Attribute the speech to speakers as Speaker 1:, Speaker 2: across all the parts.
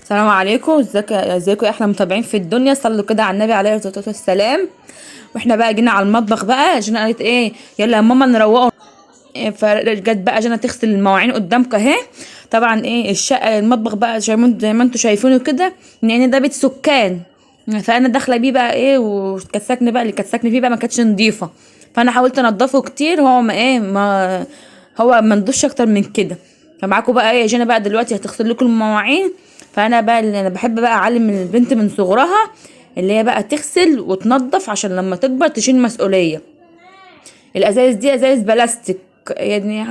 Speaker 1: السلام عليكم، ازيكم يا احلى متابعين في الدنيا. صلوا كده على النبي عليه الصلاه والسلام. واحنا بقى جينا على المطبخ بقى. جينا قالت ايه يلا يا ماما نروقه. فجت بقى جينا تغسل المواعين قدامك اهي. طبعا ايه الشقه المطبخ بقى زي ما انتوا شايفينه كده، لان ده بيت سكان. فانا داخله بيه بقى ايه، وكانت بقى اللي كانت ساكنه فيه بقى ما كانتش نظيفه. فانا حاولت انضفه كتير، هو ما نضفش اكتر من كده. فمعاكم بقى ايه، جينا بقى دلوقتي هتغسل لكم المواعين. فانا بقى اللي انا بحب بقى اعلم البنت من صغرها، اللي هي بقى تغسل وتنظف عشان لما تكبر تشيل مسؤوليه. الازايز دي ازايز بلاستيك، يعني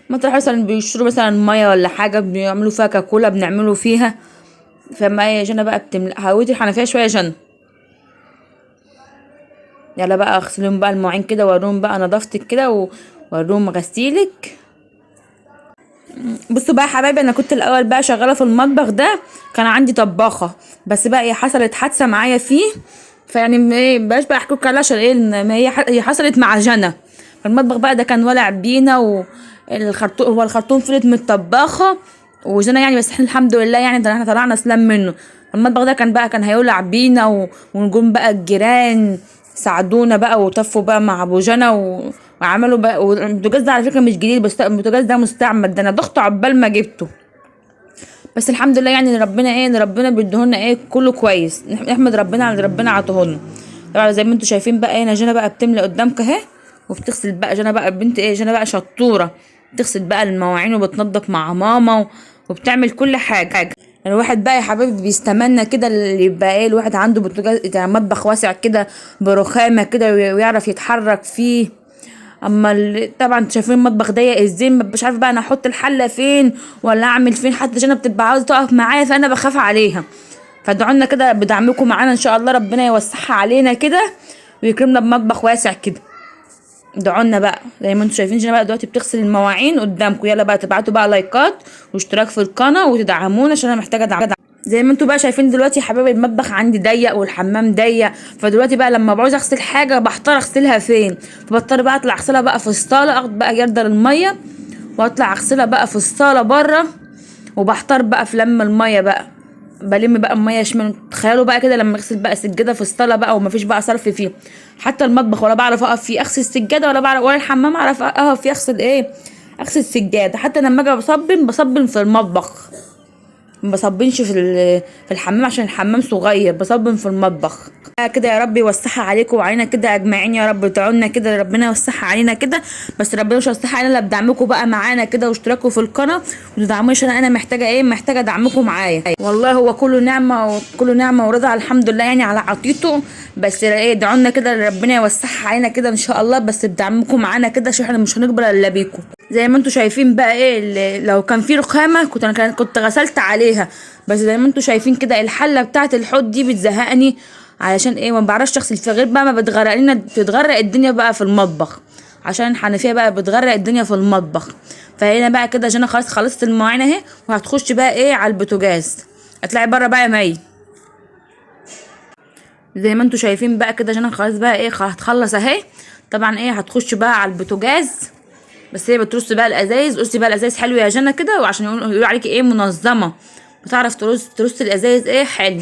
Speaker 1: ما تروح مثلا بيشتروا مثلا ميه ولا حاجه بيعملوا فيها كاكولا بنعمله فيها. فما هي جنى بقى بتملأ هويتي الحنفيه شويه جنى. يلا بقى اغسلهم بقى المواعين كده، واوريهم بقى نظافتك كده، واوريهم غسيلك. بصوا بقى يا حبايبي، انا كنت الاول بقى شغاله في المطبخ ده، كان عندي طباخه. بس بقى هي حصلت حادثه معايا فيه. فيعني ايه بلاش بقى احكي لكم عليها، عشان ايه إن ما هي حصلت مع جنى. المطبخ بقى ده كان ولع بينا، الخرطوم فلت من الطباخه وجنى يعني. بس احنا الحمد لله يعني ده احنا طلعنا سلام منه. المطبخ ده كان هيولع بينا ونجوم بقى الجيران ساعدونا بقى وطفوا بقى مع ابو جنى وعملوا بقى. والبوتاجاز ده على فكره مش جديد، بس البوتاجاز ده مستعمل، ده انا ضغط عقبال ما جبته. بس الحمد لله يعني ان ربنا بيديهولنا ايه كله كويس، نحمد ربنا على اللي ربنا عطاهولنا. طبعا زي ما انتم شايفين بقى هنا جنى بقى بتملى قدامك اهي، وبتغسل بقى جنى بقى البنت ايه، جنى بقى شطوره. بتغسل بقى المواعين وبتنضف مع ماما وبتعمل كل حاجه. الواحد بقى يا حبايبي بيستمنى كده اللي يبقى ايه، الواحد عنده بوتاجاز يعني مطبخ واسع كده برخامه كده ويعرف يتحرك فيه. اما طبعا شايفين المطبخ ضيق ازاي، مش عارفه بقى انا احط الحله فين ولا اعمل فين. حتى جنى بتبقى عاوزه تقف معايا، فانا بخاف عليها. فادعوا لنا كده بدعمكم معانا ان شاء الله، ربنا يوسعها علينا كده ويكرمنا بمطبخ واسع كده. ادعوا لنا بقى. زي ما انتم شايفين جنى بقى دلوقتي بتغسل المواعين قدامكم. يلا بقى تبعتوا بقى لايكات واشتراك في القناه وتدعمونا عشان انا محتاجه دعم. زي ما انتوا بقى شايفين دلوقتي يا حبايبي، المطبخ عندي ضيق والحمام ضيق. فدلوقتي بقى لما بعوز اغسل حاجه بحتار اغسلها فين. فبضطر بقى اطلع اغسلها بقى في الصاله، اخد بقى جردل الميه واطلع اغسلها بقى في الصاله بره. وبحتار بقى في لم الميه بقى، بلم بقى الميه شمال. تخيلوا بقى كده لما اغسل بقى سجاده في الصاله بقى ومفيش بقى صرف فيه. حتى المطبخ ولا بعرف اقف فيه اغسل سجاده، ولا بعرف، ولا الحمام اعرف اقف فيه اغسل ايه، اغسل سجاده. حتى لما اجي بصبن في المطبخ، ما بصبنش في الحمام عشان الحمام صغير، بصبن في المطبخ. كده يا رب يوسعها عليكم وعلينا كده اجمعين يا رب. تعونا كده ربنا يوسعها علينا كده. بس ربنا مش هيوسعها علينا الا بدعمكم بقى معانا كده، واشتراكوا في القناه وتدعموني عشان انا محتاجه ايه، محتاجه دعمكم معايا. والله هو كله نعمه وكله نعمه ورضا الحمد لله يعني على عطيته. بس ايه ادعونا كده ربنا يوسعها علينا كده ان شاء الله، بس بدعمكم معانا كده عشان احنا مش هنقبل الا بيكم. زي ما انتوا شايفين بقى ايه لو كان في رخامه كنت غسلت عليها. بس زي ما انتوا شايفين كده الحله بتاعه الحوض دي بتزهقني. علشان ايه ما بعرفش اغسل فيها، غير بقى ما بتغرق الدنيا بقى في المطبخ. عشان الحنفيه بقى بتغرق الدنيا في المطبخ. فهنا بقى كده عشان خلاص خلصت المواعين اهي، وهتخش بقى ايه على البوتاجاز. هتلاقي بره بقى يا مي. زي ما انتوا شايفين بقى كده عشان خلاص بقى ايه هتخلص اهي. طبعا ايه هتخش بقى على البوتاجاز. بس هي بترص بقى الازايز، قصي بقى الازايز حلو يا جنى كده، وعشان يقولوا عليكي ايه منظمه. بتعرف ترص الازايز ايه حلو.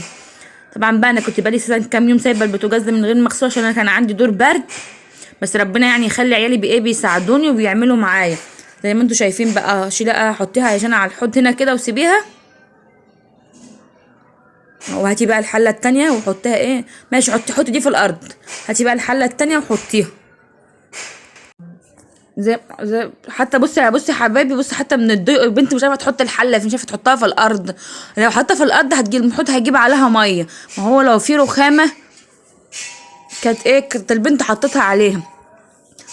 Speaker 1: طبعا بقى انا كنت بقالي كام يوم سايبه البوتاجاز ده من غير ما اغسله عشان انا كان عندي دور برد. بس ربنا يعني يخلي عيالي بايه بيساعدوني وبيعملوا معايا. زي ما انتوا شايفين بقى شيلها حطيها يا جنى على الحوض هنا كده وسيبيها. وهاتي بقى الحله التانية وحطيها ايه، ماشي حطي دي في الارض. هاتي بقى الحله التانية وحطيها. زي حتى بصي يا حبايبي، بصي حتى من الضيق البنت مش عارفه تحط الحله مش عارفه تحطها في الارض. لو حطها في الارض هتجيب المحوط هيجيب عليها ميه. ما هو لو في رخامه كانت البنت حطتها عليها.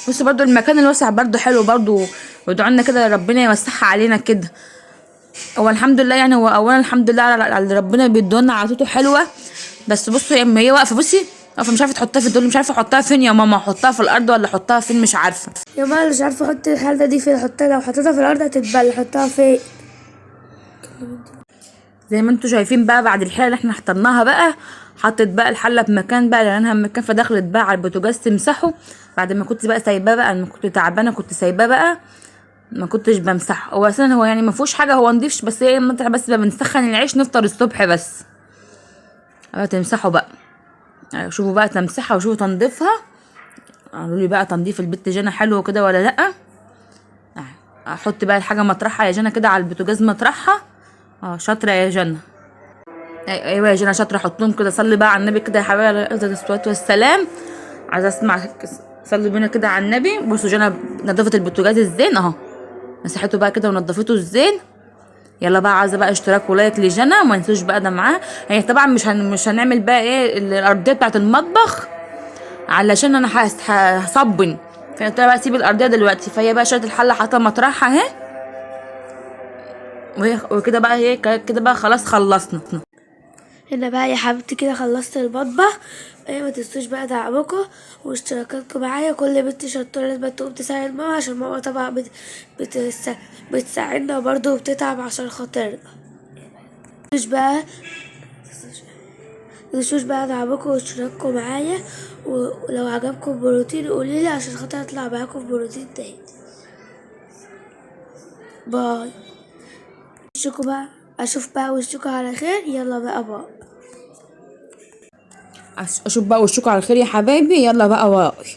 Speaker 1: بصي برضو المكان الواسع برضو حلو برضو. وادعوا كده ربنا يوسعها علينا كده. هو الحمد لله يعني، هو اولا الحمد لله على اللي ربنا بيدونا عطيته حلوه. بس بصوا اما هي واقفه، بصي واقفه مش عارفه تحطها في الدول، مش عارفه احطها فين يا ماما، احطها في الارض ولا احطها فين مش عارفه.
Speaker 2: يا ماما مش عارفه احط الحله دي فين، احطها لو حطيتها في الارض هتتبل، احطها فين؟
Speaker 1: زي ما انتوا شايفين بقى بعد الحله اللي احنا اخترناها بقى، حطت بقى الحله في مكان بقى لانها مكان، فدخلت بقى على البوتاجاز تمسحه. بعد ما كنت بقى سايباه بقى، لما كنت تعبانه كنت سايباه بقى ما كنتش بمسحه. هو اصلا هو يعني ما فيهوش حاجه، هو نضيف، بس هي بس بنسخن العيش نفطر الصبح بس. بقى تمسحوا بقى، يعني شوفوا بقى تمسحها وشوفوا تنظيفها. قالوا لي بقى تنظيف البت جنى حلو كده ولا لا. احط بقى الحاجه مطرحها يا جنى كده على البوتاجاز مطرحها. شاطره يا جنى. ايوه يا جنى شاطره. حطهم كده. صلي بقى على النبي كده يا حبايبي عليه الصلاه والسلام. عايزه اسمع. صلي بينا كده على النبي. بصوا جنى نظفت البوتاجاز الزين اهو، مسحته بقى كده ونضفته الزين. يلا بقى عايزه بقى اشتراك ولايك لجنى وما ننسوش بقى ده معاه. هي طبعا مش هنعمل بقى ايه الارضيه بتاعه المطبخ علشان انا هصبن. فقلت لها بقى سيب الارضيه دلوقتي. فهي بقى شالت الحله حاطه مطرحها اهي. وكده بقى هي كده بقى خلاص خلصنا.
Speaker 2: هنا بقى يا حبيبتي كده خلصت المطبخ. ما تنسوش بقى دعمكم واشتراكاتكم معايا. كل بنت شطوره لازم تقوم تساعد ماما، عشان ماما طبعا بتساعدنا برضه وبتتعب عشان خاطرنا. متنسوش بقى متنسوش بقى دعمكم واشتراككم معايا. ولو عجبكم بروتين قوليلي عشان خاطر اطلع معاكم في بروتين تاني. باي. اشوف بقى وشكوا على خير. يلا بقى باي.
Speaker 1: اشوف بقى وشكوا على خير يا حبايبي. يلا بقى باي.